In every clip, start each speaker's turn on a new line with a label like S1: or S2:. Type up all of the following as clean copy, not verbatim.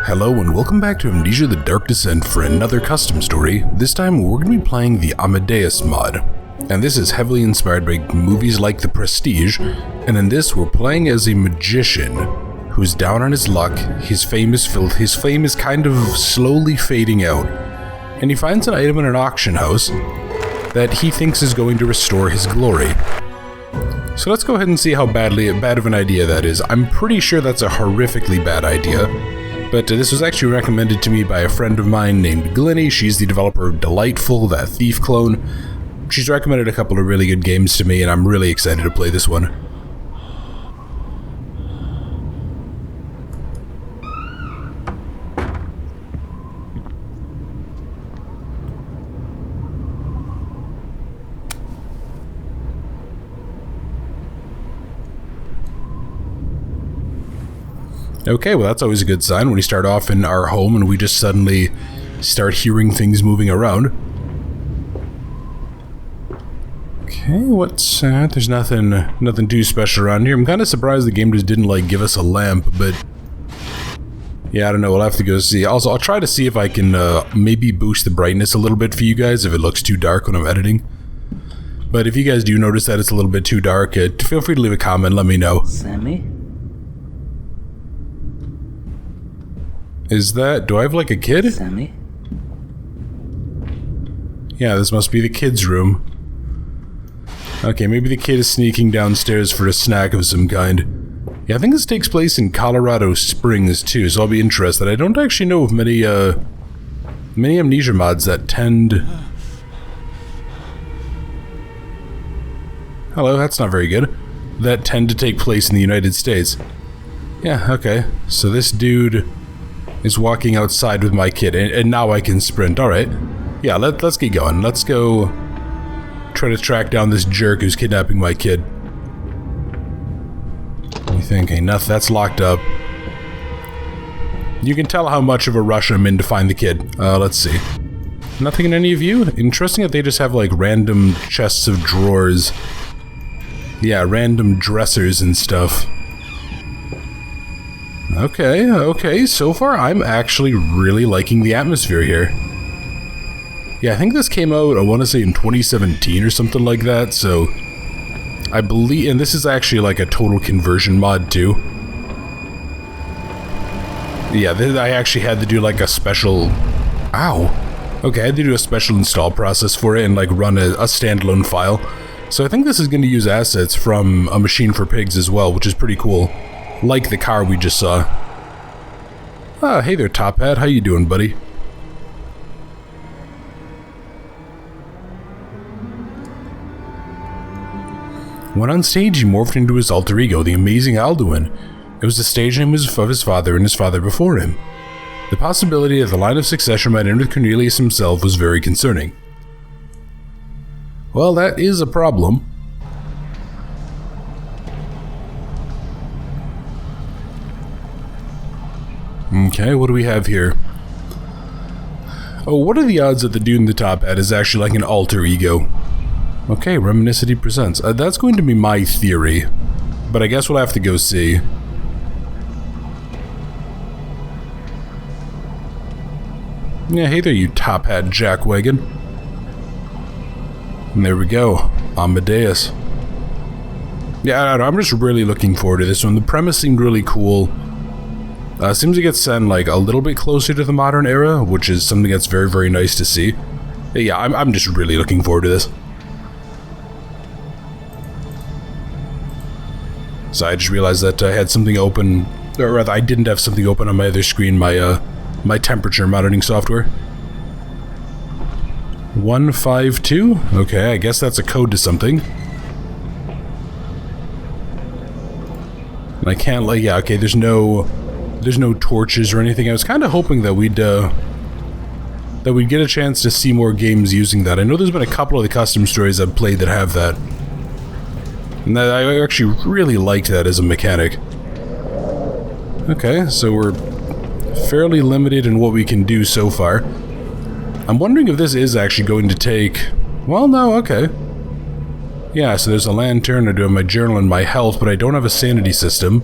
S1: Hello and welcome back to Amnesia the Dark Descent for another custom story. This time we're going to be playing the Amadeus mod. And this is heavily inspired by movies like The Prestige, and in this we're playing as a magician who's down on his luck. His fame is kind of slowly fading out, and he finds an item in an auction house that he thinks is going to restore his glory. So let's go ahead and see how bad of an idea that is. I'm pretty sure that's a horrifically bad idea. But this was actually recommended to me by a friend of mine named Glennie. She's the developer of Delightful, that thief clone. She's recommended a couple of really good games to me, and I'm really excited to play this one. Okay, well that's always a good sign when we start off in our home and we just suddenly start hearing things moving around. Okay, what's that? There's nothing too special around here. I'm kind of surprised the game just didn't like give us a lamp, but yeah, I don't know, we'll have to go see. Also, I'll try to see if I can maybe boost the brightness a little bit for you guys if it looks too dark when I'm editing. But if you guys do notice that it's a little bit too dark, feel free to leave a comment, let me know.
S2: Sammy?
S1: Is that... do I have like a kid?
S2: Sammy?
S1: Yeah, this must be the kid's room. Okay, maybe the kid is sneaking downstairs for a snack of some kind. Yeah, I think this takes place in Colorado Springs too, so I'll be interested. I don't actually know of many Amnesia mods that tend... Hello, that's not very good. That tend to take place in the United States. Yeah, okay. So this dude is walking outside with my kid, and now I can sprint. Alright. Yeah, let's get going. Let's go try to track down this jerk who's kidnapping my kid. What do you think? Enough, that's locked up. You can tell how much of a rush I'm in to find the kid. Let's see. Nothing in any of you? Interesting that they just have like random chests of drawers. Yeah, random dressers and stuff. Okay, so far I'm actually really liking the atmosphere here. Yeah, I think this came out, I want to say in 2017 or something like that, so I believe, and this is actually like a total conversion mod too. Yeah, I actually had to do like a special, okay, I had to do a special install process for it and like run a standalone file. So I think this is going to use assets from A Machine for Pigs as well, which is pretty cool. Like the car we just saw. Ah, hey there, Top Hat. How you doing, buddy? When on stage, he morphed into his alter ego, the Amazing Alduin. It was the stage name of his father and his father before him. The possibility that the line of succession might end with Cornelius himself was very concerning. Well, that is a problem. Okay, what do we have here? Oh, what are the odds that the dude in the top hat is actually like an alter ego? Okay, Reminiscity Presents. That's going to be my theory, but I guess we'll have to go see. Yeah, hey there, you top hat jackwagon. And there we go, Amadeus. Yeah, I don't know, I'm just really looking forward to this one. The premise seemed really cool. Seems to get set like a little bit closer to the modern era, which is something that's very, very nice to see. Yeah, I'm just really looking forward to this. So I just realized that I had something open, or rather I didn't have something open on my other screen, my temperature monitoring software. 152? Okay, I guess that's a code to something. And I can't like, yeah, okay, there's no torches or anything. I was kind of hoping that we'd get a chance to see more games using that. I know there's been a couple of the custom stories I've played that have that. And that, I actually really liked that as a mechanic. Okay, so we're fairly limited in what we can do so far. I'm wondering if this is actually going to take... Well, no, okay. Yeah, so there's a lantern, I do have my journal and my health, but I don't have a sanity system.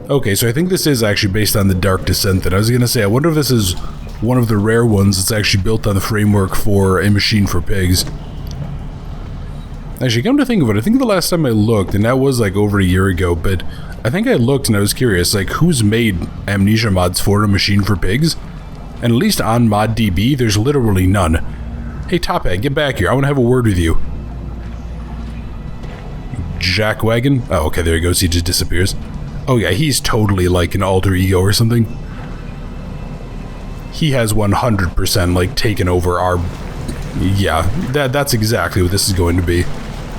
S1: Okay, so I think this is actually based on the Dark Descent then. I was gonna say, I wonder if this is one of the rare ones that's actually built on the framework for A Machine for Pigs. Actually, come to think of it, I think the last time I looked, and that was like over a year ago, but I think I looked and I was curious, like, who's made Amnesia mods for A Machine for Pigs? And at least on ModDB, there's literally none. Hey, Top Hat, get back here. I want to have a word with you. Jackwagon? Oh, okay, there he goes. He just disappears. Oh, yeah, he's totally like an alter ego or something. He has 100% like taken over our... Yeah, that's exactly what this is going to be.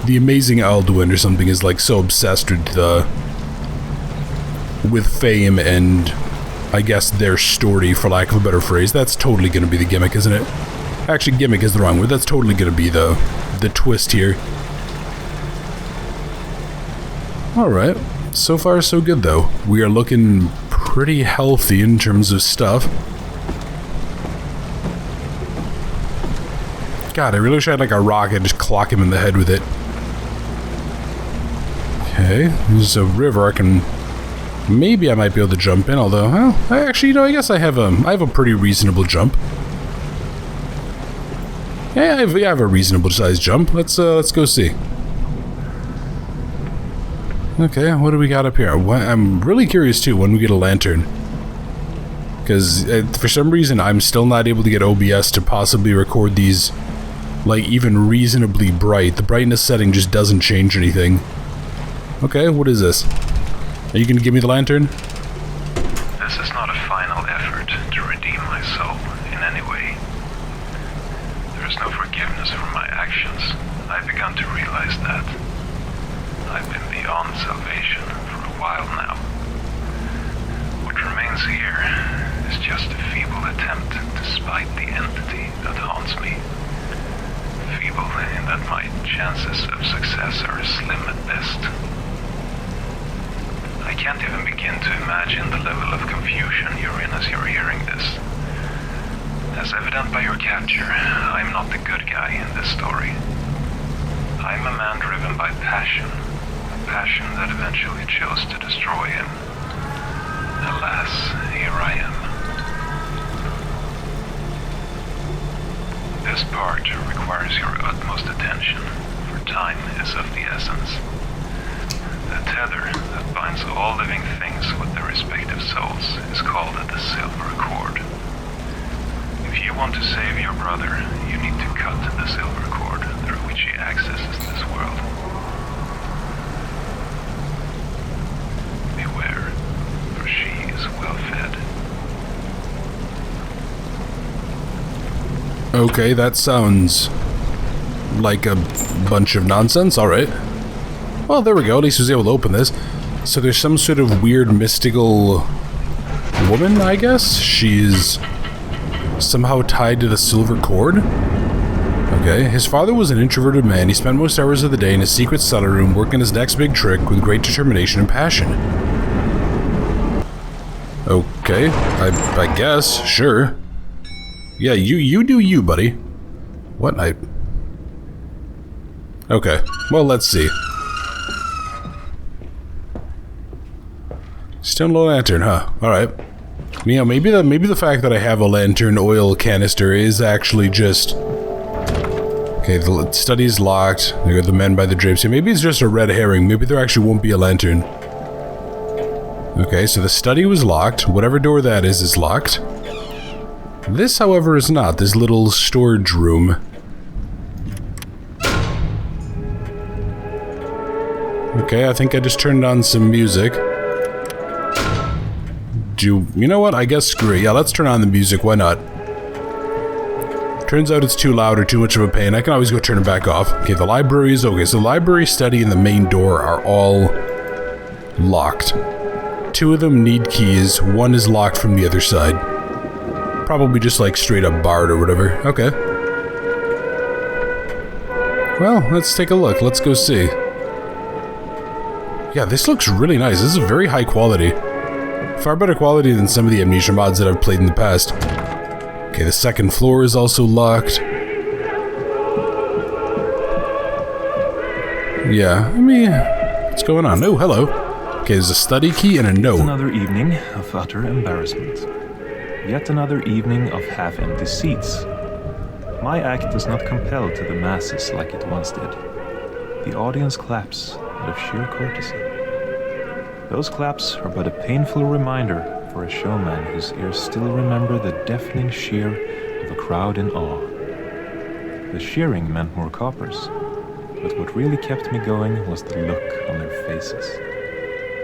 S1: The Amazing Alduin or something is like so obsessed with fame and I guess their story, for lack of a better phrase. That's totally going to be the gimmick, isn't it? Actually, gimmick is the wrong word. That's totally going to be the twist here. Alright, so far so good though. We are looking pretty healthy in terms of stuff. God, I really wish I had like a rocket, just clock him in the head with it. Okay, there's a river I can... Maybe I might be able to jump in, although, well, actually, you know, I guess I have a pretty reasonable jump. Yeah, I have a reasonable sized jump. Let's go see. Okay, what do we got up here? I'm really curious too when we get a lantern. Because for some reason I'm still not able to get OBS to possibly record these like even reasonably bright. The brightness setting just doesn't change anything. Okay, what is this? Are you gonna give me the lantern?
S2: This is not a final effort to redeem my soul in any way. There is no forgiveness for my actions. I've begun to realize that. I've been beyond salvation for a while now. What remains here is just a feeble attempt to spite the entity that haunts me. Feeble in that my chances of success are slim at best. I can't even begin to imagine the level of confusion you're in as you're hearing this. As evident by your capture, I'm not the good guy in this story. I'm a man driven by passion. Passion that eventually chose to destroy him. Alas, here I am. This part requires your utmost attention, for time is of the essence. The tether that binds all living things with their respective souls is called the silver cord. If you want to save your brother, you need to cut the silver cord through which he accesses this world. Beware, for she is well fed.
S1: Okay, that sounds like a bunch of nonsense. Alright. Well, there we go. At least I was able to open this. So there's some sort of weird mystical woman, I guess? She's somehow tied to the silver cord? Okay. His father was an introverted man. He spent most hours of the day in his secret cellar room working his next big trick with great determination and passion. Okay. I guess. Sure. Yeah, you do you, buddy. What? Okay. Well, let's see. Still no lantern, huh? Alright. You know, maybe the fact that I have a lantern oil canister is actually just... Okay, the study's locked. There are the men by the drapes here. Maybe it's just a red herring. Maybe there actually won't be a lantern. Okay, so the study was locked. Whatever door that is locked. This, however, is not. This little storage room. Okay, I think I just turned on some music. You know what? I guess screw it. Yeah, let's turn on the music. Why not? Turns out it's too loud or too much of a pain. I can always go turn it back off. Okay, the library is okay. So the library, study, and the main door are all locked. 2 of them need keys. 1 is locked from the other side. Probably just like straight up barred or whatever. Okay. Well, let's take a look. Let's go see. Yeah, this looks really nice. This is very high quality. Far better quality than some of the Amnesia mods that I've played in the past. Okay, the second floor is also locked. Yeah, I mean, what's going on? Oh, hello. Okay, there's a study key and a note.
S3: Another evening of utter embarrassment. Yet another evening of half-empty seats. My act does not compel to the masses like it once did. The audience claps out of sheer courtesy. Those claps are but a painful reminder for a showman whose ears still remember the deafening sheer of a crowd in awe. The shearing meant more coppers, but what really kept me going was the look on their faces.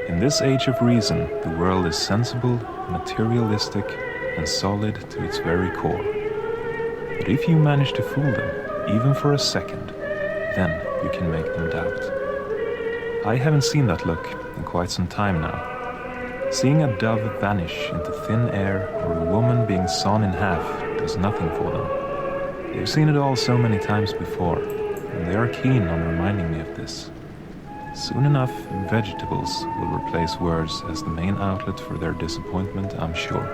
S3: In this age of reason, the world is sensible, materialistic, and solid to its very core. But if you manage to fool them, even for a second, then you can make them doubt. I haven't seen that look in quite some time now. Seeing a dove vanish into thin air or a woman being sawn in half does nothing for them. They've seen it all so many times before, and they are keen on reminding me of this. Soon enough, vegetables will replace words as the main outlet for their disappointment, I'm sure.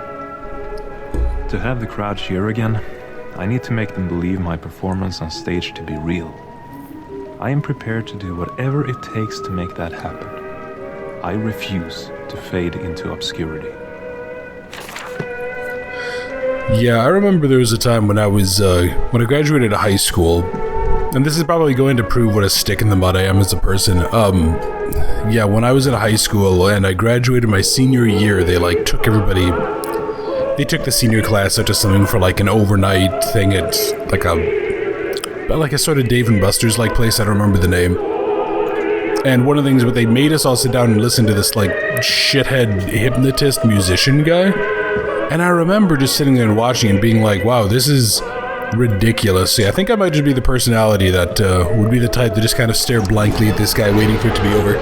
S3: To have the crowd cheer again, I need to make them believe my performance on stage to be real. I am prepared to do whatever it takes to make that happen. I refuse to fade into obscurity.
S1: Yeah, I remember there was a time when I graduated high school, and this is probably going to prove what a stick in the mud I am as a person. Yeah, when I was in high school and I graduated my senior year, they took everybody. They took the senior class out to something for an overnight thing at a sort of Dave and Buster's place. I don't remember the name. And one of the things, but they made us all sit down and listen to this shithead hypnotist musician guy. And I remember just sitting there and watching and being like, wow, this is ridiculous. Yeah, I think I might just be the personality that would be the type to just kind of stare blankly at this guy waiting for it to be over.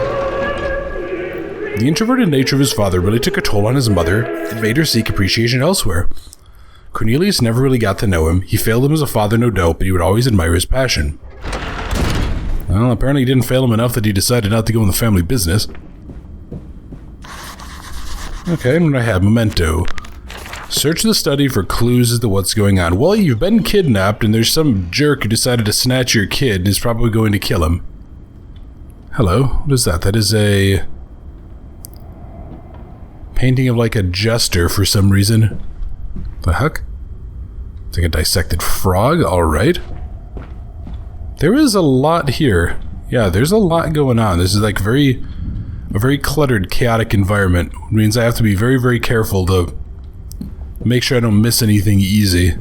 S1: The introverted nature of his father really took a toll on his mother and made her seek appreciation elsewhere. Cornelius never really got to know him. He failed him as a father, no doubt, but he would always admire his passion. Well, apparently he didn't fail him enough that he decided not to go in the family business. Okay, what do I have? Memento. Search the study for clues as to what's going on. Well, you've been kidnapped, and there's some jerk who decided to snatch your kid and is probably going to kill him. Hello, what is that? That is a painting of a jester for some reason. The heck? It's like a dissected frog, alright. There is a lot here. Yeah, there's a lot going on. This is a very cluttered, chaotic environment. It means I have to be very, very careful to make sure I don't miss anything easy.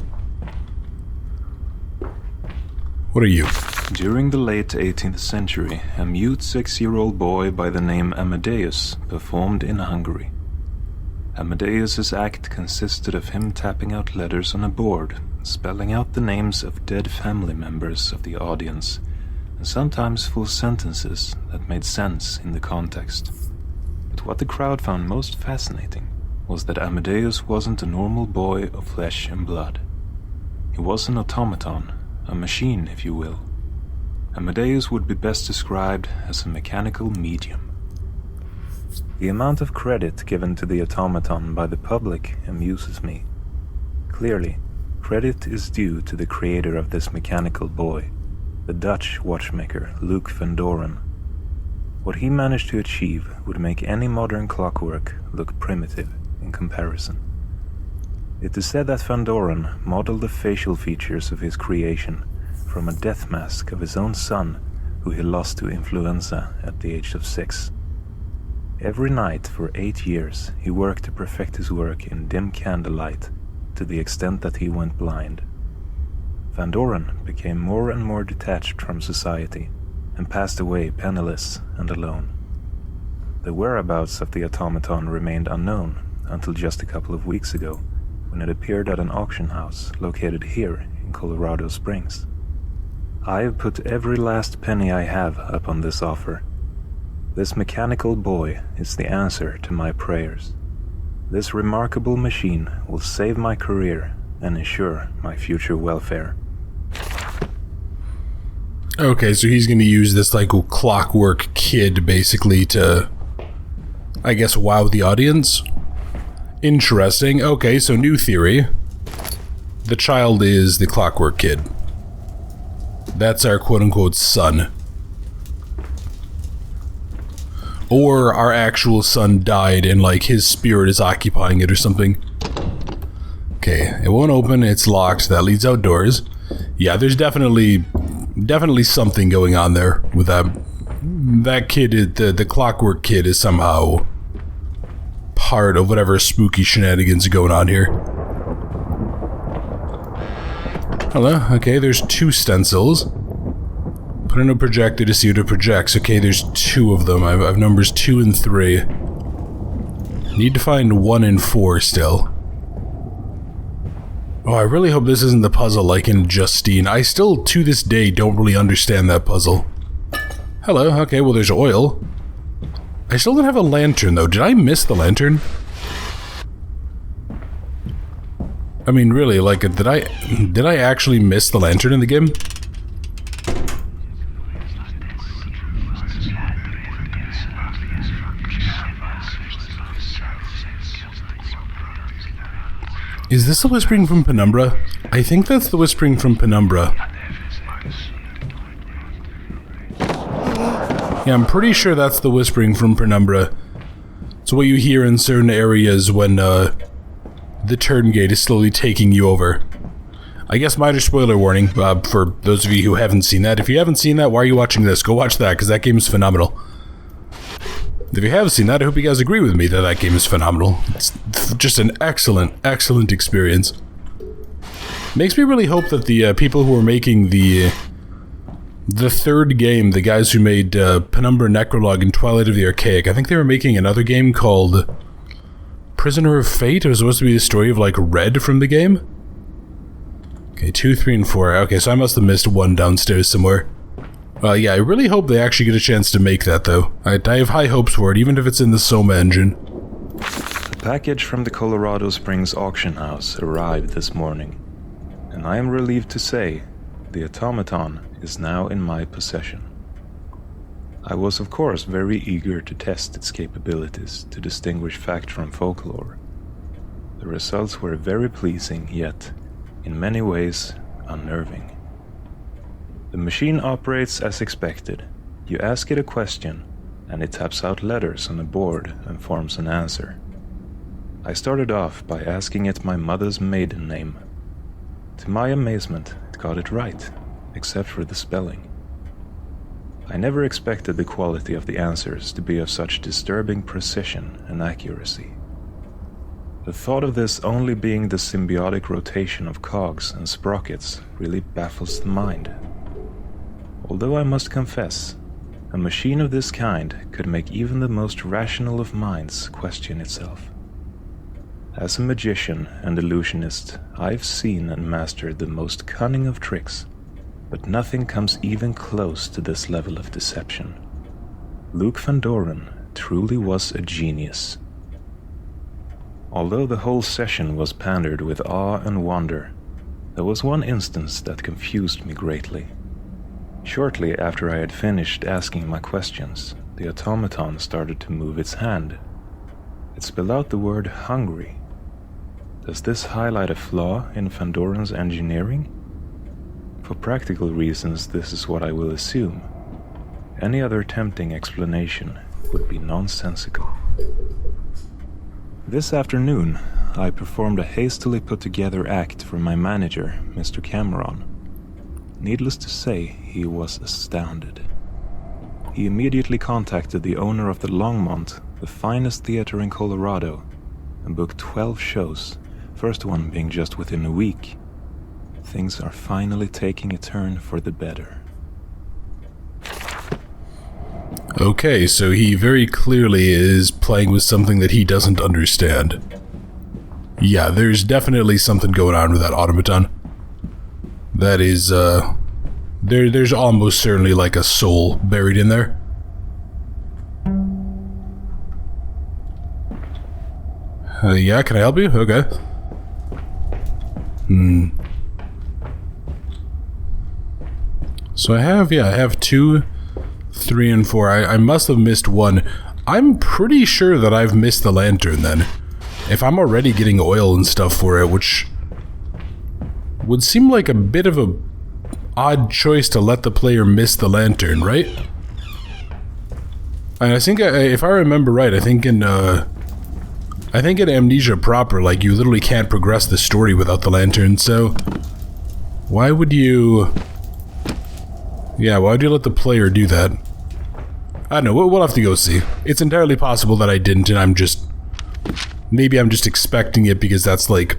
S1: What are you?
S3: During the late 18th century, a mute 6-year-old boy by the name Amadeus performed in Hungary. Amadeus's act consisted of him tapping out letters on a board, spelling out the names of dead family members of the audience, and sometimes full sentences that made sense in the context. But what the crowd found most fascinating was that Amadeus wasn't a normal boy of flesh and blood. He was an automaton, a machine, if you will. Amadeus would be best described as a mechanical medium. The amount of credit given to the automaton by the public amuses me. Clearly, credit is due to the creator of this mechanical boy, the Dutch watchmaker Luc van Doren. What he managed to achieve would make any modern clockwork look primitive in comparison. It is said that Van Doren modeled the facial features of his creation from a death mask of his own son, who he lost to influenza at the age of 6. Every night for 8 years, he worked to perfect his work in dim candlelight, to the extent that he went blind. Van Doren became more and more detached from society, and passed away penniless and alone. The whereabouts of the automaton remained unknown until just a couple of weeks ago, when it appeared at an auction house located here in Colorado Springs. I have put every last penny I have up on this offer. This mechanical boy is the answer to my prayers. This remarkable machine will save my career and ensure my future welfare.
S1: Okay, so he's going to use this clockwork kid basically to, I guess, wow the audience? Interesting. Okay, so new theory. The child is the clockwork kid. That's our quote-unquote son. Or our actual son died and, like, his spirit is occupying it or something. Okay, it won't open, it's locked, that leads outdoors. Yeah, there's definitely something going on there with that kid. The clockwork kid is somehow part of whatever spooky shenanigans are going on here. Hello, okay, there's 2 stencils. Put in a projector to see what it projects. Okay, there's 2 of them. I've numbers 2 and 3. Need to find 1 and 4 still. Oh, I really hope this isn't the puzzle like in Justine. I still, to this day, don't really understand that puzzle. Hello, okay, well there's oil. I still don't have a lantern though. Did I miss the lantern? I mean, really, like, did I actually miss the lantern in the game? Is this the whispering from Penumbra? I think that's the whispering from Penumbra. Yeah, I'm pretty sure that's the whispering from Penumbra. It's what you hear in certain areas when, the turn gate is slowly taking you over. I guess minor spoiler warning, for those of you who haven't seen that. If you haven't seen that, why are you watching this? Go watch that, because that game is phenomenal. If you have seen that, I hope you guys agree with me that that game is phenomenal. It's just an excellent, excellent experience. Makes me really hope that the people who are making the third game, the guys who made Penumbra Necrolog and Twilight of the Archaic, I think they were making another game called Prisoner of Fate. It was supposed to be the story of, like, Red from the game. Okay, 2, 3, and 4. Okay, so I must have missed 1 downstairs somewhere. Yeah, I really hope they actually get a chance to make that, though. I have high hopes for it, even if it's in the Soma engine.
S3: The package from the Colorado Springs auction house arrived this morning, and I am relieved to say the automaton is now in my possession. I was, of course, very eager to test its capabilities to distinguish fact from folklore. The results were very pleasing, yet, in many ways, unnerving. The machine operates as expected. You ask it a question, and it taps out letters on a board and forms an answer. I started off by asking it my mother's maiden name. To my amazement, it got it right, except for the spelling. I never expected the quality of the answers to be of such disturbing precision and accuracy. The thought of this only being the symbiotic rotation of cogs and sprockets really baffles the mind. Although I must confess, a machine of this kind could make even the most rational of minds question itself. As a magician and illusionist, I've seen and mastered the most cunning of tricks, but nothing comes even close to this level of deception. Luke Van Doren truly was a genius. Although the whole session was pandered with awe and wonder, there was one instance that confused me greatly. Shortly after I had finished asking my questions, the automaton started to move its hand. It spelled out the word hungry. Does this highlight a flaw in Van Doren's engineering? For practical reasons, this is what I will assume. Any other tempting explanation would be nonsensical. This afternoon, I performed a hastily put-together act for my manager, Mr. Cameron. Needless to say, he was astounded. He immediately contacted the owner of the Longmont, the finest theater in Colorado, and booked 12 shows, first one being just within a week. Things are finally taking a turn for the better.
S1: Okay, so he very clearly is playing with something that he doesn't understand. Yeah, there's definitely something going on with that automaton. That is, there's almost certainly like a soul buried in there. Yeah, can I help you? Okay. So I have 2, 3, and 4. I must have missed 1. I'm pretty sure that I've missed the lantern then. If I'm already getting oil and stuff for it, which would seem like a bit of a odd choice to let the player miss the lantern, right? And I think, if I remember right, I think in Amnesia proper, like, you literally can't progress the story without the lantern, so... Why would you... Yeah, why would you let the player do that? I don't know, we'll have to go see. It's entirely possible that I didn't, and I'm just... Maybe I'm just expecting it because that's, like,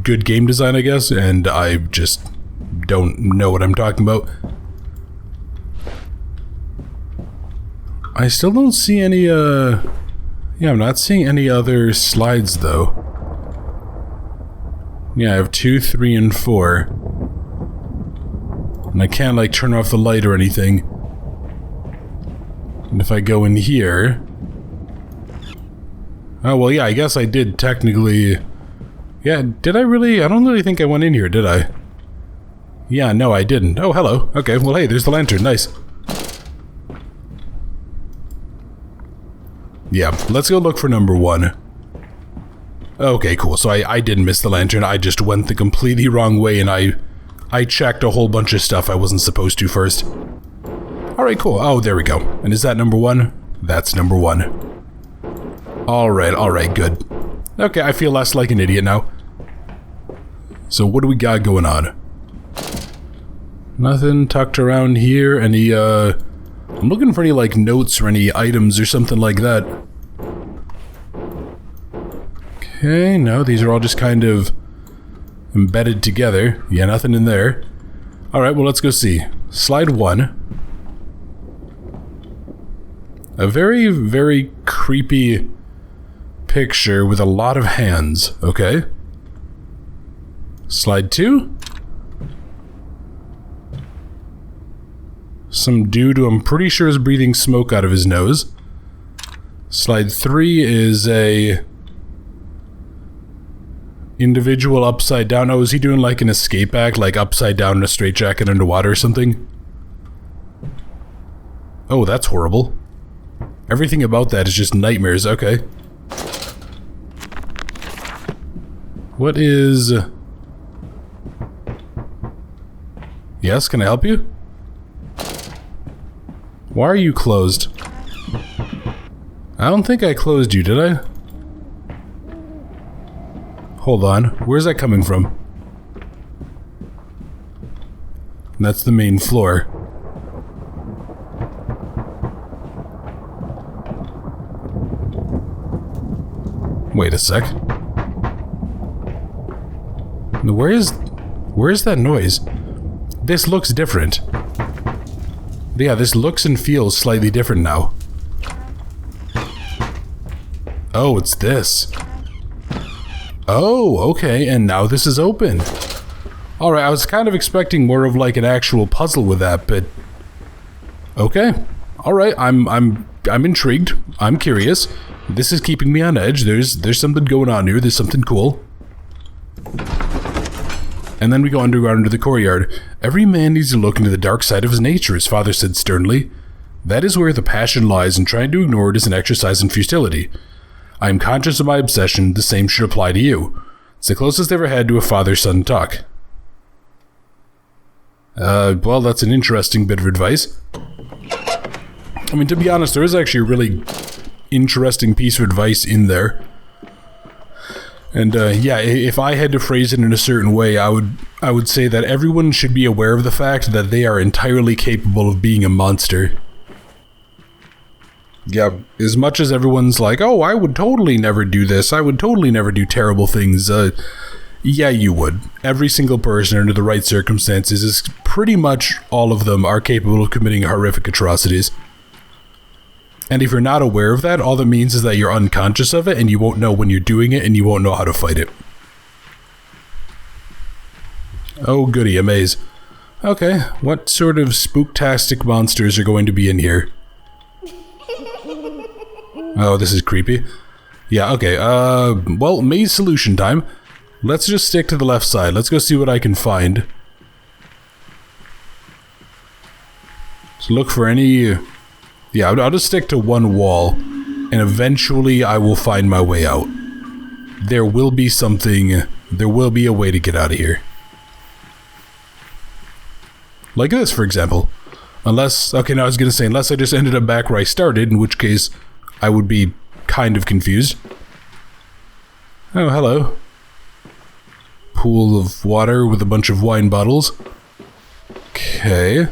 S1: good game design, I guess, and I just don't know what I'm talking about. I still don't see any, Yeah, I'm not seeing any other slides, though. Yeah, I have 2, 3, and 4. And I can't, like, turn off the light or anything. And if I go in here... Oh, well, yeah, I guess I did technically... Yeah, did I really? I don't really think I went in here, did I? Yeah, no, I didn't. Oh, hello. Okay, well, hey, there's the lantern. Nice. Yeah, let's go look for number 1. Okay, cool. So I didn't miss the lantern. I just went the completely wrong way, and I checked a whole bunch of stuff I wasn't supposed to first. Alright, cool. Oh, there we go. And is that number 1? That's number 1. Alright, good. Okay, I feel less like an idiot now. So what do we got going on? Nothing tucked around here. Any, I'm looking for any, like, notes or any items or something like that. Okay, no, these are all just kind of embedded together. Yeah, nothing in there. Alright, well, let's go see. Slide 1. A very, very creepy picture with a lot of hands. Okay. Slide 2. Some dude who I'm pretty sure is breathing smoke out of his nose. Slide 3 is a... individual upside down. Oh, is he doing like an escape act? Like upside down in a straitjacket underwater or something? Oh, that's horrible. Everything about that is just nightmares. Okay. What is... Yes, can I help you? Why are you closed? I don't think I closed you, did I? Hold on. Where's that coming from? That's the main floor. Wait a sec. Where's that noise? This looks different. Yeah, this looks and feels slightly different now. Oh, it's this. Oh, okay, and now this is open. Alright, I was kind of expecting more of like an actual puzzle with that, but... Okay. Alright, I'm intrigued. I'm curious. This is keeping me on edge. There's something going on here. There's something cool. And then we go underground into the courtyard. Every man needs to look into the dark side of his nature, his father said sternly. That is where the passion lies, and trying to ignore it is an exercise in futility. I am conscious of my obsession. The same should apply to you. It's the closest I ever had to a father-son talk. Well, that's an interesting bit of advice. I mean, to be honest, there is actually a really interesting piece of advice in there. And, yeah, if I had to phrase it in a certain way, I would say that everyone should be aware of the fact that they are entirely capable of being a monster. Yeah, as much as everyone's like, oh, I would totally never do this, I would totally never do terrible things, yeah, you would. Every single person under the right circumstances is pretty much all of them are capable of committing horrific atrocities. And if you're not aware of that, all that means is that you're unconscious of it and you won't know when you're doing it and you won't know how to fight it. Oh goody, a maze. Okay, what sort of spooktastic monsters are going to be in here? Oh, this is creepy. Yeah, okay, well, maze solution time. Let's just stick to the left side. Let's go see what I can find. So look for any... Yeah, I'll just stick to one wall, and eventually I will find my way out. There will be something... There will be a way to get out of here. Like this, for example. Unless, okay, no, I was gonna say, unless I just ended up back where I started, in which case I would be kind of confused. Oh, hello. Pool of water with a bunch of wine bottles. Okay.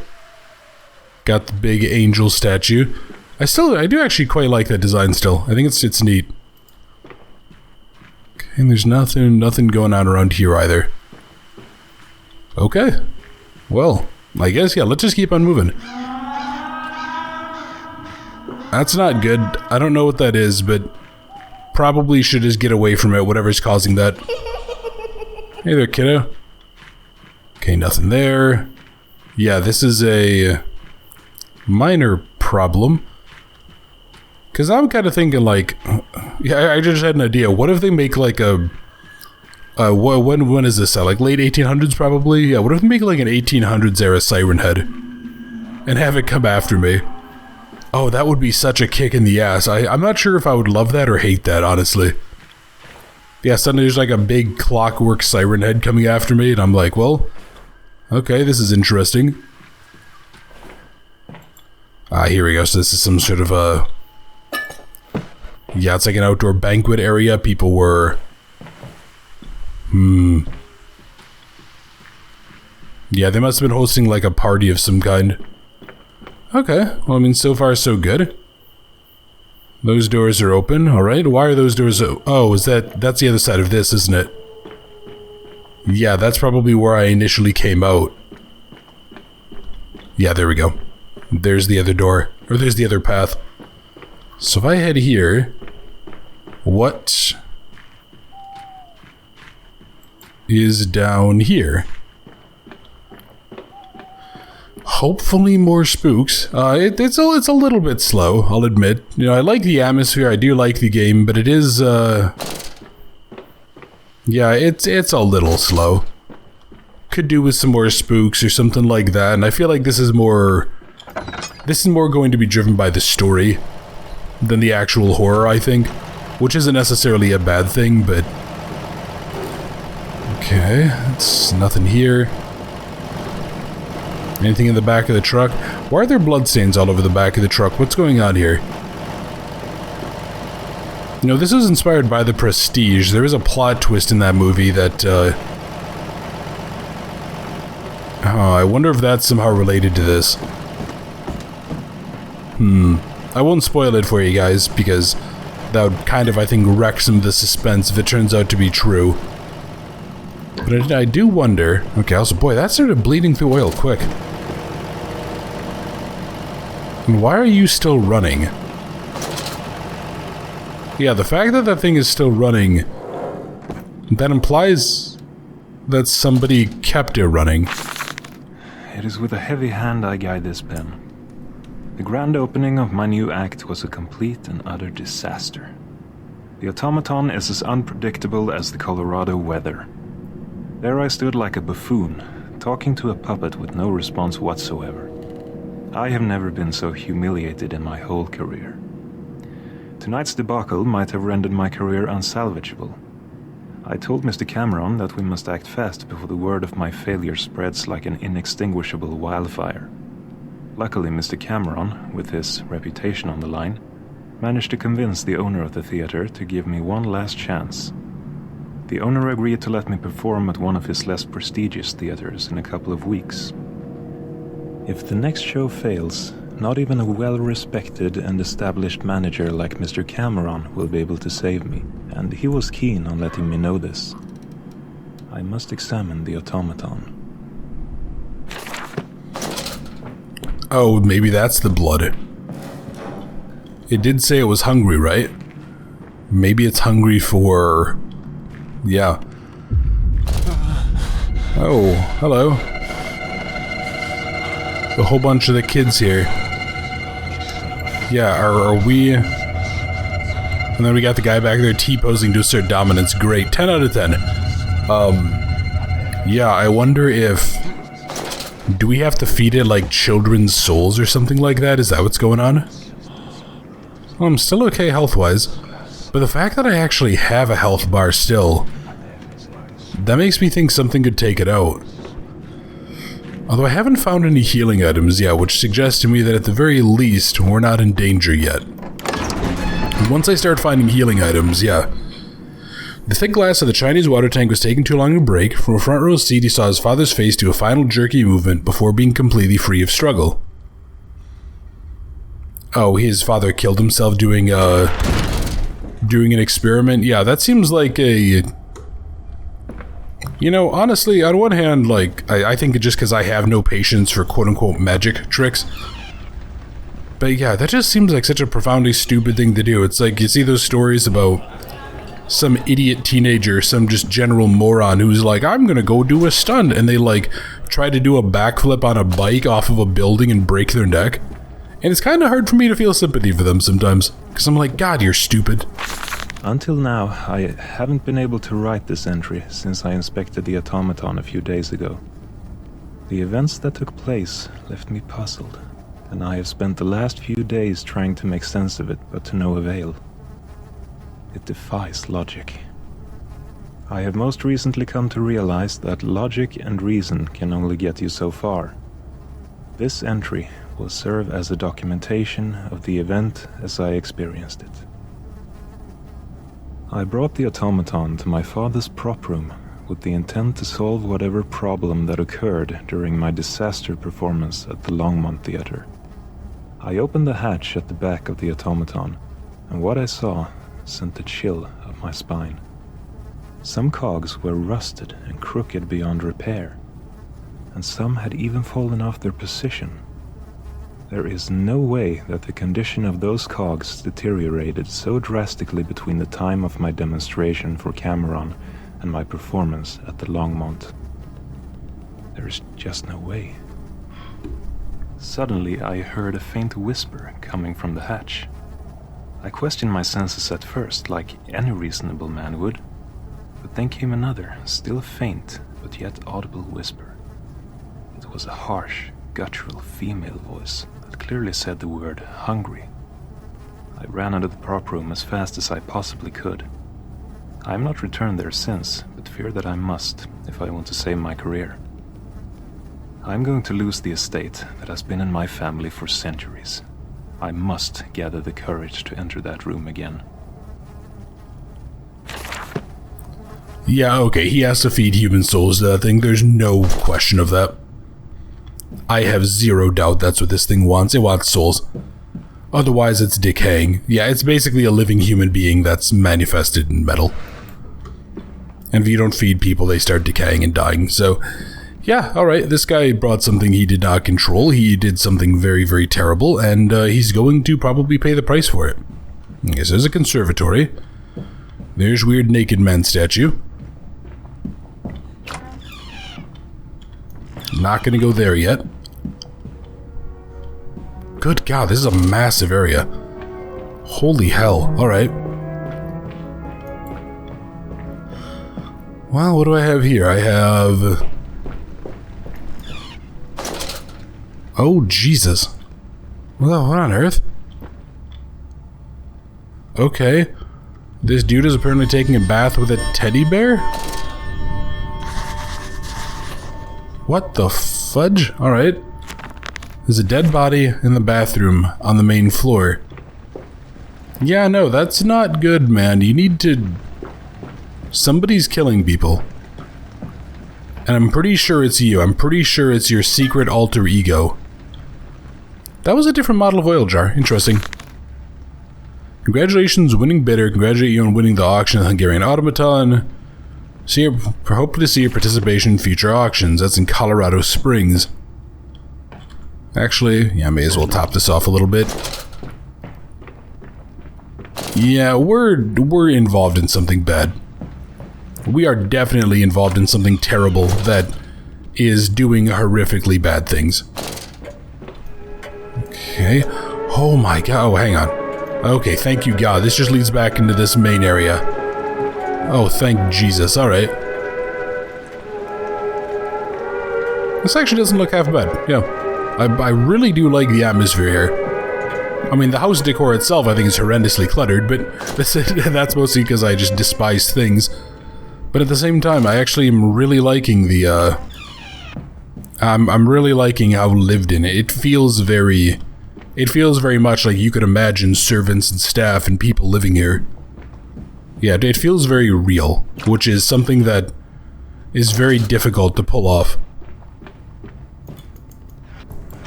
S1: Got the big angel statue. I do actually quite like that design still. I think it's neat. Okay, and there's nothing going on around here either. Okay. Well, I guess, yeah, let's just keep on moving. That's not good. I don't know what that is, but probably should just get away from it, whatever's causing that. Hey there, kiddo. Okay, nothing there. Yeah, this is a minor problem. Because I'm kind of thinking, like, yeah, I just had an idea. What if they make, like, a... when is this set? Like, late 1800s, probably? Yeah, what if they make, like, an 1800s era Siren Head? And have it come after me? Oh, that would be such a kick in the ass. I'm not sure if I would love that or hate that, honestly. Yeah, suddenly there's, like, a big clockwork Siren Head coming after me, and I'm like, well, okay, this is interesting. Ah, here we go. So this is some sort of a... Yeah, it's like an outdoor banquet area. People were... Yeah, they must have been hosting like a party of some kind. Okay, well, I mean, so far so good. Those doors are open, alright. Why are those doors oh, that's the other side of this, isn't it? Yeah, that's probably where I initially came out. Yeah, there we go. There's the other door. Or there's the other path. So if I head here... What is down here? Hopefully more spooks. It's a little bit slow, I'll admit. You know, I like the atmosphere, I do like the game, but it is, yeah, it's a little slow. Could do with some more spooks or something like that, and I feel like this is more going to be driven by the story than the actual horror, I think. Which isn't necessarily a bad thing, but... Okay, it's nothing here. Anything in the back of the truck? Why are there bloodstains all over the back of the truck? What's going on here? You know, this was inspired by The Prestige. There is a plot twist in that movie that, oh, I wonder if that's somehow related to this. I won't spoil it for you guys, because that would kind of, I think, wreck some of the suspense if it turns out to be true. But I do wonder... Okay, also, boy, that started bleeding through oil quick. And why are you still running? Yeah, the fact that that thing is still running... That implies that somebody kept it running.
S3: It is with a heavy hand I guide this pen. The grand opening of my new act was a complete and utter disaster. The automaton is as unpredictable as the Colorado weather. There I stood like a buffoon, talking to a puppet with no response whatsoever. I have never been so humiliated in my whole career. Tonight's debacle might have rendered my career unsalvageable. I told Mr. Cameron that we must act fast before the word of my failure spreads like an inextinguishable wildfire. Luckily, Mr. Cameron, with his reputation on the line, managed to convince the owner of the theater to give me one last chance. The owner agreed to let me perform at one of his less prestigious theaters in a couple of weeks. If the next show fails, not even a well-respected and established manager like Mr. Cameron will be able to save me, and he was keen on letting me know this. I must examine the automaton.
S1: Oh, maybe that's the blood. It did say it was hungry, right? Maybe it's hungry for... Yeah. Oh, hello. A whole bunch of the kids here. Yeah, are we... And then we got the guy back there T-posing to assert dominance. Great. 10 out of 10. Yeah, I wonder if... Do we have to feed it like children's souls or something like that? Is that what's going on? Well, I'm still okay health-wise. But the fact that I actually have a health bar still... That makes me think something could take it out. Although I haven't found any healing items yet, which suggests to me that at the very least, we're not in danger yet. Once I start finding healing items, yeah. The thick glass of the Chinese water tank was taking too long to break. From a front row seat, he saw his father's face do a final jerky movement before being completely free of struggle. Oh, his father killed himself doing an experiment? Yeah, that seems like a... You know, honestly, on one hand, like, I think just because I have no patience for quote-unquote magic tricks. But yeah, that just seems like such a profoundly stupid thing to do. It's like, you see those stories about some idiot teenager, some just general moron who's like, I'm gonna go do a stunt, and they like try to do a backflip on a bike off of a building and break their neck. And it's kind of hard for me to feel sympathy for them sometimes, because I'm like, God, you're stupid.
S3: Until now, I haven't been able to write this entry since I inspected the automaton a few days ago. The events that took place left me puzzled, and I have spent the last few days trying to make sense of it, but to no avail. It defies logic. I have most recently come to realize that logic and reason can only get you so far. This entry will serve as a documentation of the event as I experienced it. I brought the automaton to my father's prop room with the intent to solve whatever problem that occurred during my disaster performance at the Longmont Theater. I opened the hatch at the back of the automaton, and what I saw sent a chill up my spine. Some cogs were rusted and crooked beyond repair, and some had even fallen off their position. There is no way that the condition of those cogs deteriorated so drastically between the time of my demonstration for Cameron and my performance at the Longmont. There is just no way. Suddenly, I heard a faint whisper coming from the hatch. I questioned my senses at first, like any reasonable man would, but then came another, still faint, but yet audible whisper. It was a harsh, guttural female voice that clearly said the word hungry. I ran out of the prop room as fast as I possibly could. I have not returned there since, but fear that I must if I want to save my career. I am going to lose the estate that has been in my family for centuries. I must gather the courage to enter that room again.
S1: Yeah, okay, he has to feed human souls to that thing. There's no question of that. I have zero doubt that's what this thing wants. It wants souls. Otherwise, it's decaying. Yeah, it's basically a living human being that's manifested in metal. And if you don't feed people, they start decaying and dying. So, yeah, alright, this guy brought something he did not control. He did something very, very terrible, and he's going to probably pay the price for it. This is a conservatory. There's weird naked man statue. Not gonna go there yet. Good God, this is a massive area. Holy hell, alright. Well, what do I have here? I have... Oh, Jesus. Well, what on earth? Okay. This dude is apparently taking a bath with a teddy bear? What the fudge? Alright. There's a dead body in the bathroom on the main floor. Yeah, no, that's not good, man. You need to... Somebody's killing people. And I'm pretty sure it's you. I'm pretty sure it's your secret alter ego. That was a different model of oil jar. Interesting. Congratulations, winning bidder. Congratulate you on winning the auction of the Hungarian automaton. Hope to see your participation in future auctions. That's in Colorado Springs. Actually, yeah, I may as well top this off a little bit. Yeah, we're involved in something bad. We are definitely involved in something terrible that is doing horrifically bad things. Okay. Oh my god. Oh, hang on. Okay, thank you God. This just leads back into this main area. Oh, thank Jesus. Alright. This actually doesn't look half bad. Yeah. I really do like the atmosphere here. I mean, the house decor itself I think is horrendously cluttered, but that's mostly because I just despise things. But at the same time, I actually am really liking the I'm really liking how lived in it. It feels very much like you could imagine servants and staff and people living here. Yeah, it feels very real, which is something that is very difficult to pull off.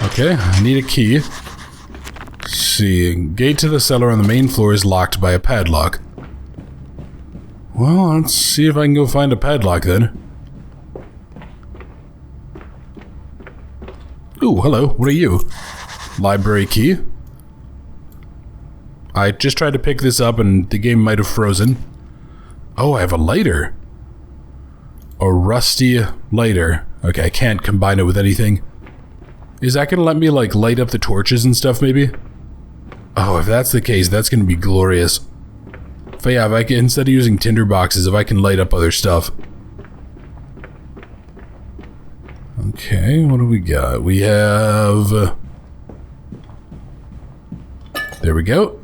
S1: Okay, I need a key. Let's see, gate to the cellar on the main floor is locked by a padlock. Well, let's see if I can go find a padlock then. Ooh, hello, what are you? Library key? I just tried to pick this up and the game might have frozen. Oh, I have a lighter. A rusty lighter. Okay, I can't combine it with anything. Is that gonna let me, like, light up the torches and stuff, maybe? Oh, if that's the case, that's gonna be glorious. If I can, instead of using tinder boxes, if I can light up other stuff. Okay, what do we got? We have... There we go.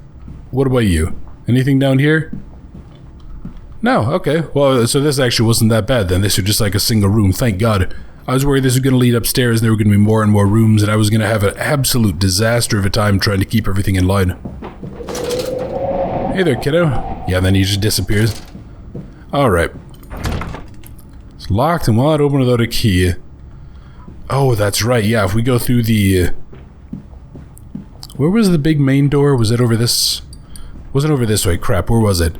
S1: What about you? Anything down here? No, okay. Well, so this actually wasn't that bad then. This was just like a single room, thank God. I was worried this was going to lead upstairs and there were going to be more and more rooms and I was going to have an absolute disaster of a time trying to keep everything in line. Hey there, kiddo. Yeah, then he just disappears. Alright. It's locked and will not open without a key. Oh, that's right, yeah, if we go through the... Where was the big main door? Was it over this... Wasn't over this way, crap, where was it?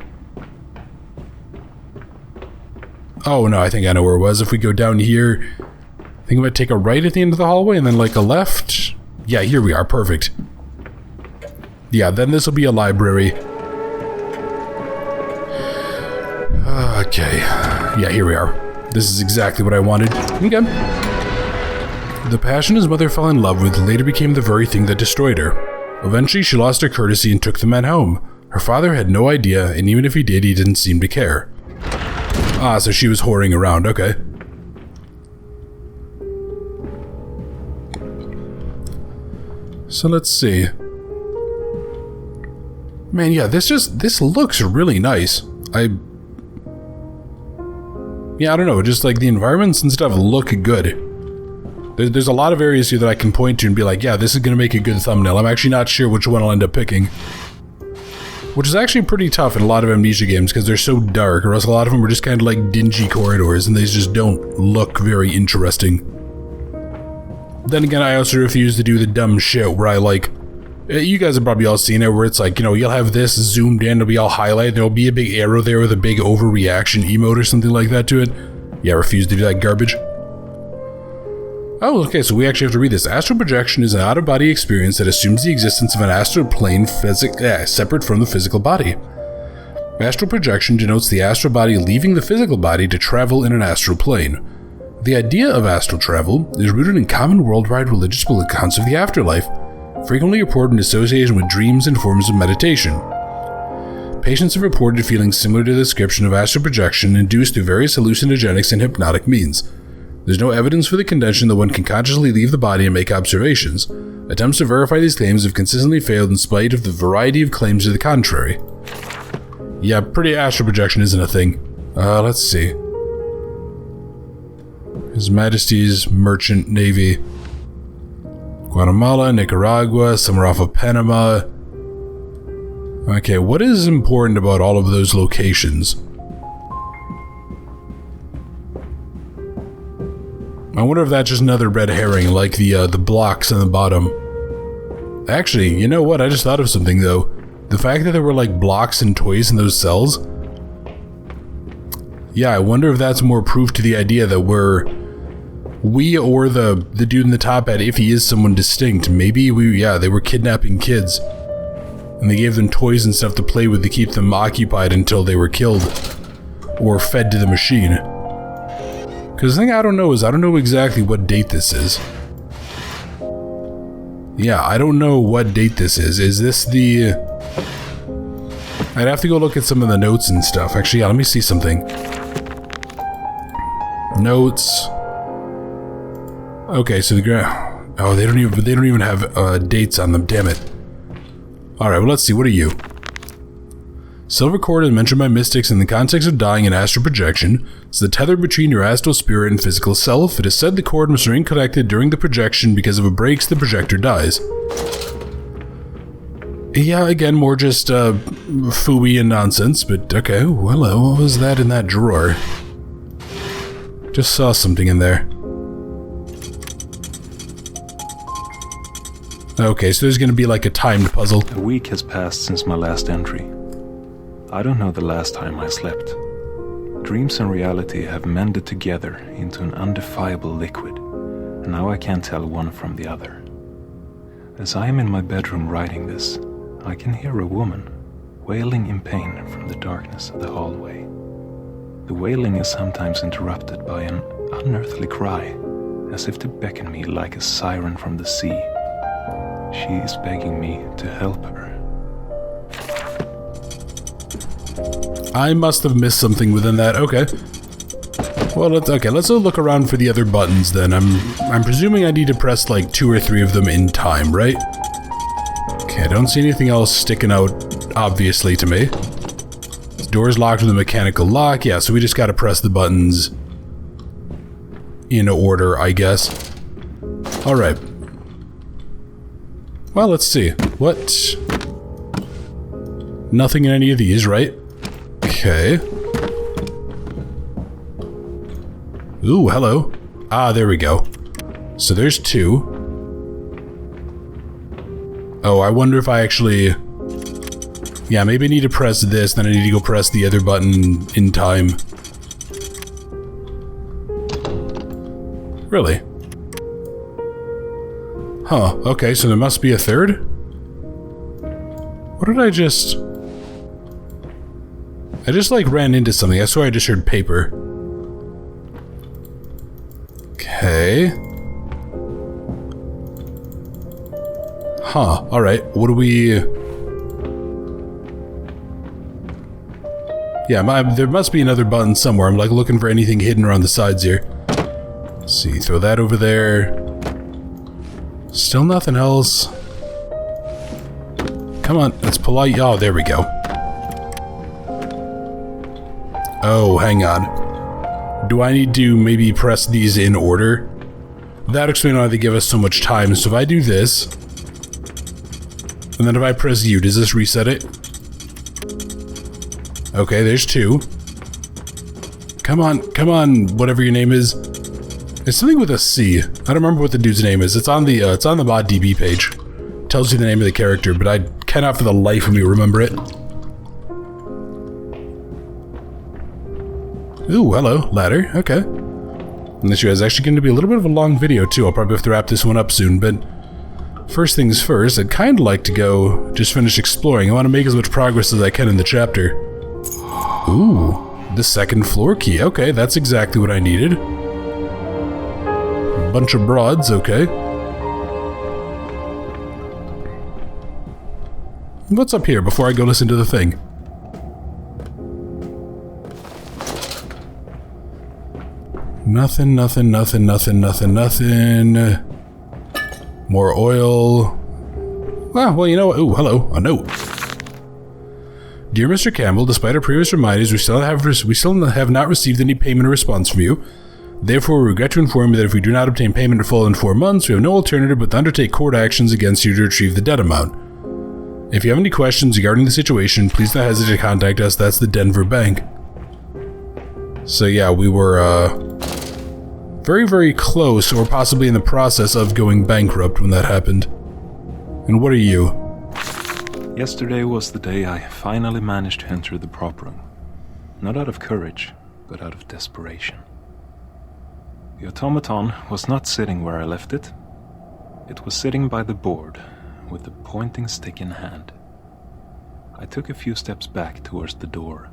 S1: Oh no, I think I know where it was. If we go down here, I think I'm gonna take a right at the end of the hallway and then like a left. Yeah, here we are, perfect. Yeah, then this will be a library. Okay, yeah, here we are. This is exactly what I wanted. Okay. The passion his mother fell in love with later became the very thing that destroyed her. Eventually, she lost her courtesy and took the man home. Her father had no idea, and even if he did, he didn't seem to care. Ah, so she was whoring around, okay. So let's see. Man, yeah, this looks really nice. Yeah, I don't know, just like the environments and stuff look good. There's a lot of areas here that I can point to and be like, yeah, this is gonna make a good thumbnail. I'm actually not sure which one I'll end up picking. Which is actually pretty tough in a lot of Amnesia games because they're so dark, or else a lot of them are just kind of like dingy corridors and they just don't look very interesting. Then again, I also refuse to do the dumb shit where I like... You guys have probably all seen it where it's like, you know, you'll have this zoomed in, it'll be all highlighted, there'll be a big arrow there with a big overreaction emote or something like that to it. Yeah, I refuse to do that garbage. Oh, okay, so we actually have to read this. Astral projection is an out-of-body experience that assumes the existence of an astral plane separate from the physical body. Astral projection denotes the astral body leaving the physical body to travel in an astral plane. The idea of astral travel is rooted in common worldwide religious accounts of the afterlife, frequently reported in association with dreams and forms of meditation. Patients have reported feelings similar to the description of astral projection induced through various hallucinogenics and hypnotic means. There's no evidence for the contention that one can consciously leave the body and make observations. Attempts to verify these claims have consistently failed in spite of the variety of claims to the contrary. Yeah, pretty astral projection isn't a thing. Let's see. His Majesty's Merchant Navy. Guatemala, Nicaragua, somewhere off of Panama. Okay, what is important about all of those locations? I wonder if that's just another red herring, like the blocks on the bottom. Actually, you know what? I just thought of something, though. The fact that there were, like, blocks and toys in those cells... Yeah, I wonder if that's more proof to the idea that we or the dude in the top hat, if he is someone distinct, maybe they were kidnapping kids. And they gave them toys and stuff to play with to keep them occupied until they were killed. Or fed to the machine. Because the thing I don't know is, I don't know exactly what date this is. Yeah, I don't know what date this is. Is this the... I'd have to go look at some of the notes and stuff. Actually, yeah, let me see something. Notes. Okay, so the oh, they don't even have dates on them, damn it. Alright, well, let's see, what are you? Silver cord is mentioned by mystics in the context of dying in astral projection. It's the tether between your astral spirit and physical self. It is said the cord must remain connected during the projection because if it breaks, the projector dies. Yeah, again, more just phooey and nonsense, but okay. Well, what was that in that drawer? Just saw something in there. Okay, so there's gonna be like a timed puzzle.
S3: A week has passed since my last entry. I don't know the last time I slept. Dreams and reality have mended together into an undefiable liquid, and now I can't tell one from the other. As I am in my bedroom writing this, I can hear a woman wailing in pain from the darkness of the hallway. The wailing is sometimes interrupted by an unearthly cry, as if to beckon me like a siren from the sea. She is begging me to help her.
S1: I must have missed something within that. Okay. Well, let's look around for the other buttons then. I'm presuming I need to press like 2 or 3 of them in time, right? Okay, I don't see anything else sticking out obviously to me. The door's locked with a mechanical lock. Yeah, so we just gotta press the buttons in order, I guess. Alright. Well, let's see. What? Nothing in any of these, right? Okay. Ooh, hello. Ah, there we go. So there's 2. Oh, I wonder if I actually... Yeah, maybe I need to press this, then I need to go press the other button in time. Really? Huh, okay, so there must be a third? What did I just... I just like ran into something. I swear I just heard paper. Okay. Huh, alright. What do we... Yeah, there must be another button somewhere. I'm like looking for anything hidden around the sides here. Let's see, throw that over there. Still nothing else. Come on, let's polite. Oh, there we go. Oh, hang on. Do I need to maybe press these in order? That explains why they give us so much time. So if I do this, and then if I press U, does this reset it? Okay, there's 2. Come on, whatever your name is. It's something with a C. I don't remember what the dude's name is. It's on the ModDB page. Tells you the name of the character, but I cannot for the life of me remember it. Ooh, hello, ladder. Okay. And this is actually going to be a little bit of a long video too. I'll probably have to wrap this one up soon, but first things first, I'd kind of like to go just finish exploring. I want to make as much progress as I can in the chapter. Ooh, the second floor key. Okay, that's exactly what I needed. Bunch of broads, okay. What's up here before I go listen to the thing? Nothing. More oil. Well, you know what? Ooh, hello, a note. Dear Mr. Campbell, despite our previous reminders, we still have not received any payment or response from you. Therefore, we regret to inform you that if we do not obtain payment in full in 4 months, we have no alternative but to undertake court actions against you to retrieve the debt amount. If you have any questions regarding the situation, please don't hesitate to contact us. That's the Denver Bank. So yeah, we were very, very close, or possibly in the process of going bankrupt when that happened. And what are you?
S3: Yesterday was the day I finally managed to enter the prop room. Not out of courage, but out of desperation. The automaton was not sitting where I left it. It was sitting by the board, with the pointing stick in hand. I took a few steps back towards the door.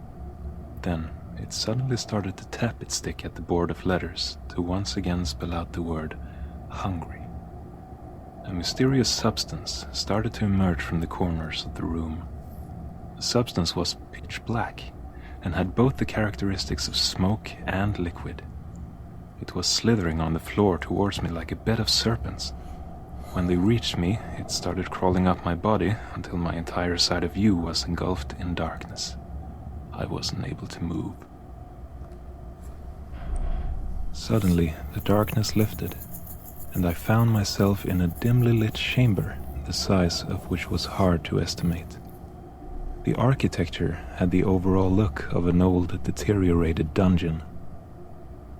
S3: Then it suddenly started to tap its stick at the board of letters to once again spell out the word hungry. A mysterious substance started to emerge from the corners of the room. The substance was pitch black and had both the characteristics of smoke and liquid. It was slithering on the floor towards me like a bed of serpents. When they reached me, it started crawling up my body until my entire side of view was engulfed in darkness. I wasn't able to move. Suddenly, the darkness lifted, and I found myself in a dimly lit chamber, the size of which was hard to estimate. The architecture had the overall look of an old, deteriorated dungeon.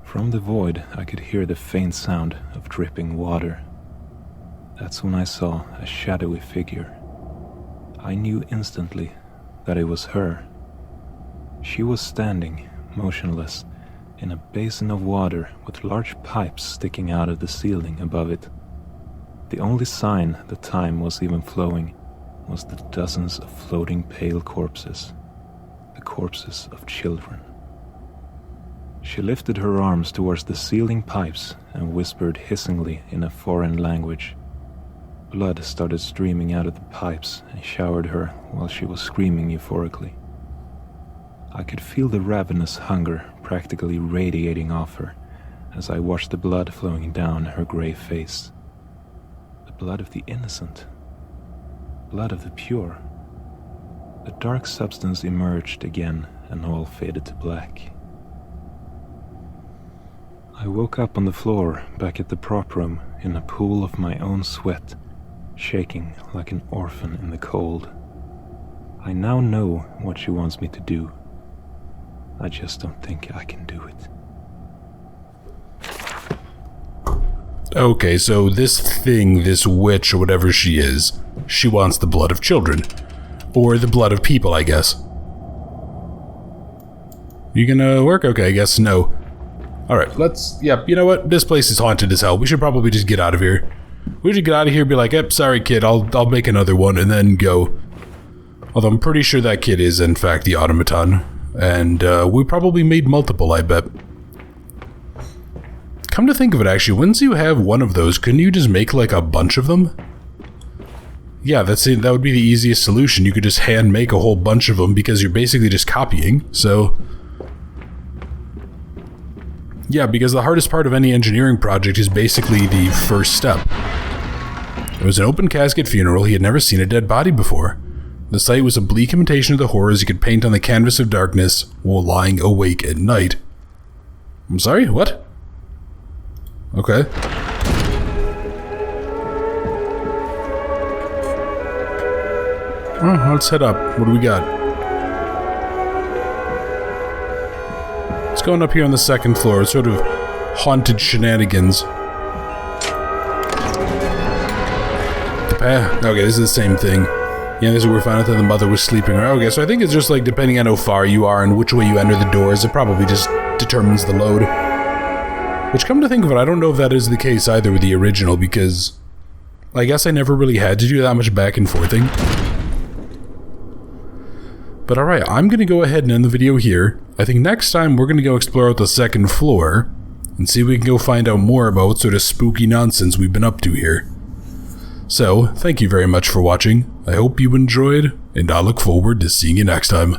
S3: From the void, I could hear the faint sound of dripping water. That's when I saw a shadowy figure. I knew instantly that it was her. She was standing, motionless, in a basin of water with large pipes sticking out of the ceiling above it. The only sign that time was even flowing was the dozens of floating pale corpses, the corpses of children. She lifted her arms towards the ceiling pipes and whispered hissingly in a foreign language. Blood started streaming out of the pipes and showered her while she was screaming euphorically. I could feel the ravenous hunger practically radiating off her as I watched the blood flowing down her gray face. The blood of the innocent. Blood of the pure. The dark substance emerged again and all faded to black. I woke up on the floor back at the prop room in a pool of my own sweat, shaking like an orphan in the cold. I now know what she wants me to do. I just don't think I can do it.
S1: Okay, so this thing, this witch or whatever she is, she wants the blood of children. Or the blood of people, I guess. You gonna work? Okay, I guess no. Alright, you know what? This place is haunted as hell. We should probably just get out of here. We should get out of here and be like, yep, sorry kid, I'll make another one and then go. Although I'm pretty sure that kid is in fact the automaton. And we probably made multiple, I bet. Come to think of it, actually, once you have one of those, couldn't you just make like a bunch of them? Yeah, that's it. That would be the easiest solution. You could just hand make a whole bunch of them because you're basically just copying, so... Yeah, because the hardest part of any engineering project is basically the first step. It was an open casket funeral. He had never seen a dead body before. The site was a bleak imitation of the horrors you could paint on the canvas of darkness while lying awake at night. I'm sorry, what? Okay. Oh, let's head up. What do we got? It's going up here on the second floor. It's sort of haunted shenanigans. Okay, this is the same thing. Yeah, this is where we found out that the mother was sleeping. Okay, so I think it's just like depending on how far you are and which way you enter the doors, it probably just determines the load. Which, come to think of it, I don't know if that is the case either with the original, because I guess I never really had to do that much back and forthing. But alright, I'm going to go ahead and end the video here. I think next time we're going to go explore out the second floor and see if we can go find out more about what sort of spooky nonsense we've been up to here. So, thank you very much for watching. I hope you enjoyed, and I look forward to seeing you next time.